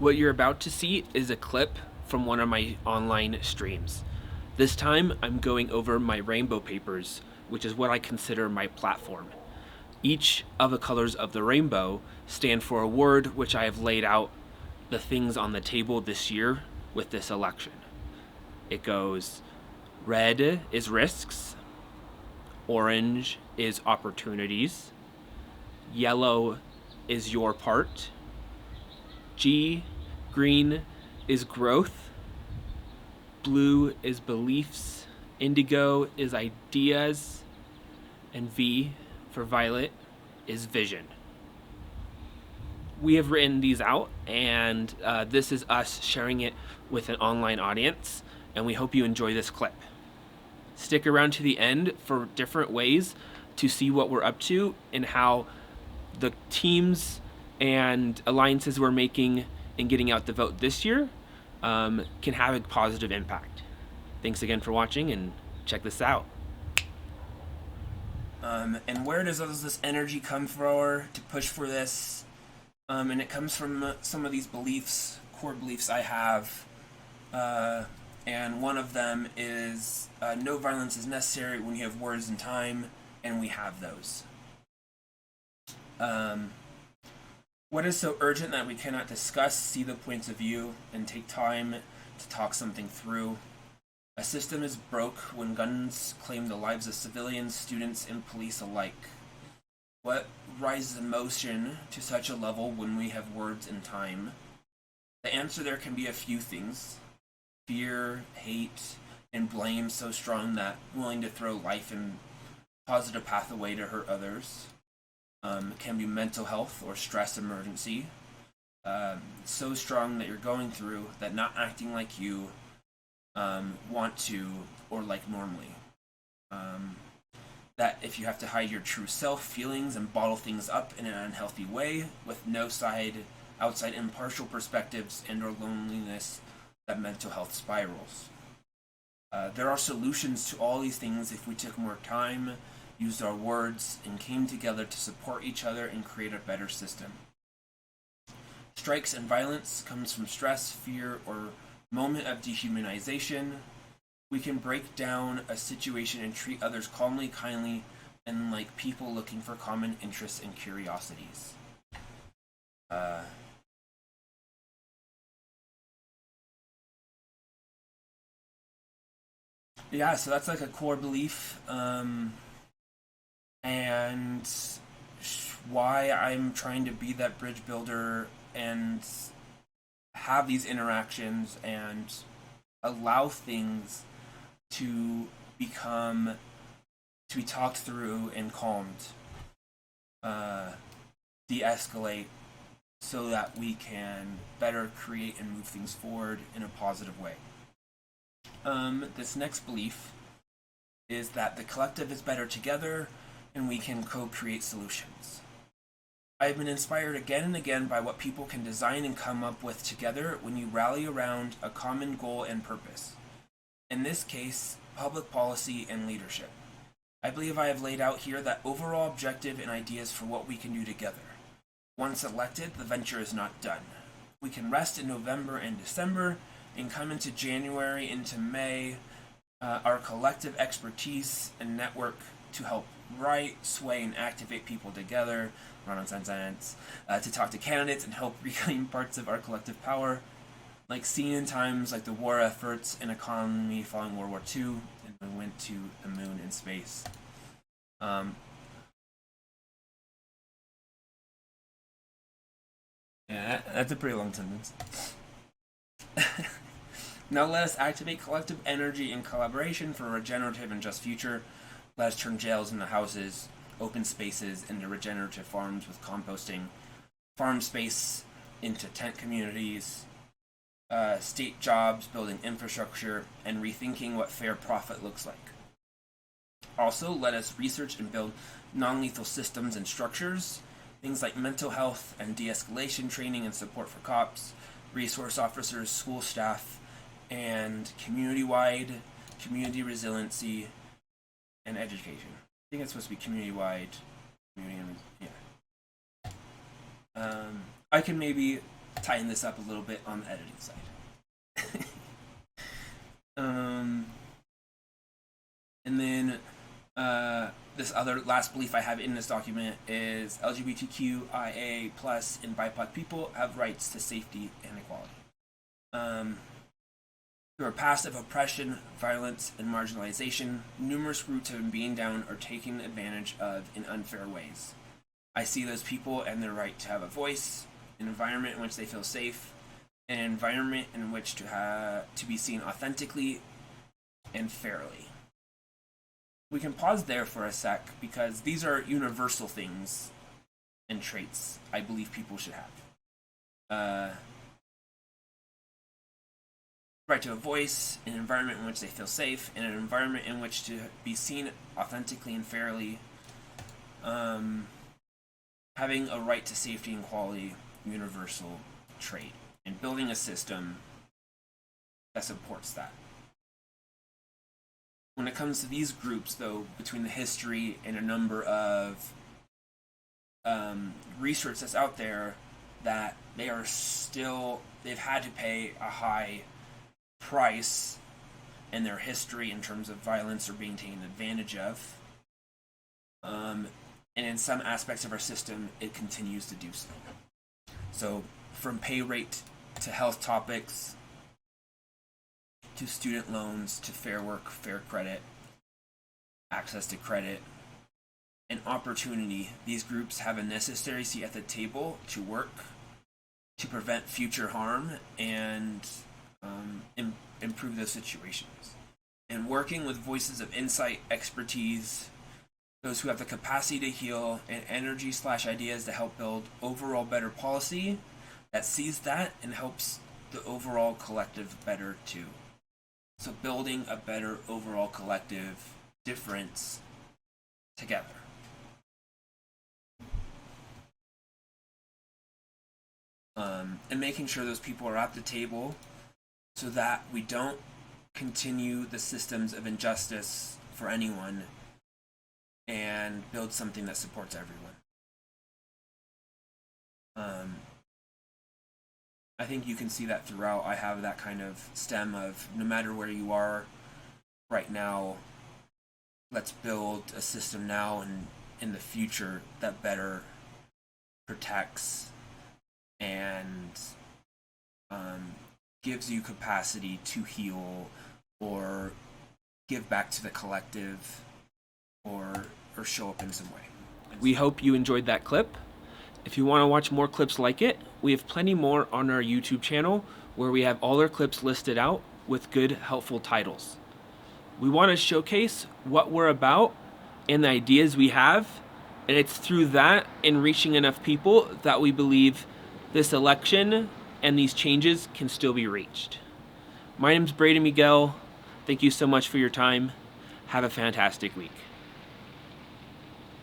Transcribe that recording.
What you're about to see is a clip from one of my online streams. This time, I'm going over my rainbow papers, which is what I consider my platform. Each of the colors of the rainbow stand for a word which I have laid out the things on the table this year with this election. It goes, red is risks, orange is opportunities, yellow is your part, green is growth, blue is beliefs, indigo is ideas, and V for violet is vision. We have written these out, and this is us sharing it with an online audience, and we hope you enjoy this clip. Stick around to the end for different ways to see what we're up to and how the teams and alliances we're making in getting out the vote this year can have a positive impact. Thanks again for watching, and check this out. And where does all this energy come from to push for this? And it comes from some of these beliefs, core beliefs I have. And one of them is no violence is necessary when you have words and time, and we have those. What is so urgent that we cannot discuss, see the points of view, and take time to talk something through? A system is broke when guns claim the lives of civilians, students, and police alike. What rises emotion to such a level when we have words and time? The answer there can be a few things. Fear, hate, and blame so strong that willing to throw life and positive path away to hurt others. It can be mental health or stress emergency. So strong that you're going through that not acting like you want to or like normally. That if you have to hide your true self, feelings, and bottle things up in an unhealthy way with no outside impartial perspectives and or loneliness, that mental health spirals. There are solutions to all these things if we took more time, used our words, and came together to support each other and create a better system. Strikes and violence comes from stress, fear, or moment of dehumanization. We can break down a situation and treat others calmly, kindly, and like people looking for common interests and curiosities. Yeah, so that's like a core belief, and why I'm trying to be that bridge builder and have these interactions and allow things to be talked through and calmed, de-escalate, so that we can better create and move things forward in a positive way. This next belief is that the collective is better together and we can co-create solutions. I've been inspired again and again by what people can design and come up with together when you rally around a common goal and purpose. In this case, public policy and leadership. I believe I have laid out here that overall objective and ideas for what we can do together. Once elected, the venture is not done. We can rest in November and December and come into January, into May, our collective expertise and network to help write, sway, and activate people together, run on sentence, to talk to candidates and help reclaim parts of our collective power, like seen in times like the war efforts and economy following World War II, and we went to the moon and space. Yeah, that's a pretty long sentence. Now let us activate collective energy and collaboration for a regenerative and just future. Let us turn jails into houses, open spaces into regenerative farms with composting, farm space into tent communities, state jobs, building infrastructure, and rethinking what fair profit looks like. Also, let us research and build non-lethal systems and structures, things like mental health and de-escalation training and support for cops, resource officers, school staff, and community-wide community resiliency and education. I think it's supposed to be community-wide, community, yeah. I can maybe tighten this up a little bit on the editing side. And then this other last belief I have in this document is LGBTQIA plus and BIPOC people have rights to safety and equality. Through a past of oppression, violence, and marginalization, numerous groups have been being down or taken advantage of in unfair ways. I see those people and their right to have a voice, an environment in which they feel safe, an environment in which to be seen authentically and fairly. We can pause there for a sec because these are universal things and traits I believe people should have. Right to a voice, an environment in which they feel safe, and an environment in which to be seen authentically and fairly. Having a right to safety and quality, universal trait, and building a system that supports that. When it comes to these groups, though, between the history and a number of research that's out there, that they've had to pay a high price in their history in terms of violence or being taken advantage of. And in some aspects of our system, it continues to do so. So, from pay rate to health topics, to student loans, to fair work, fair credit, access to credit, and opportunity, these groups have a necessary seat at the table to work to prevent future harm and improve those situations. And working with voices of insight, expertise, those who have the capacity to heal, and energy/ideas to help build overall better policy that sees that and helps the overall collective better too. So building a better overall collective difference together. And making sure those people are at the table so that we don't continue the systems of injustice for anyone and build something that supports everyone. I think you can see that throughout. I have that kind of stem of no matter where you are right now, let's build a system now and in the future that better protects and gives you capacity to heal or give back to the collective or show up in some way. We hope you enjoyed that clip. If you want to watch more clips like it, we have plenty more on our YouTube channel where we have all our clips listed out with good, helpful titles. We want to showcase what we're about and the ideas we have, and it's through that and reaching enough people that we believe this election and these changes can still be reached. My name's Braden Miguel. Thank you so much for your time. Have a fantastic week.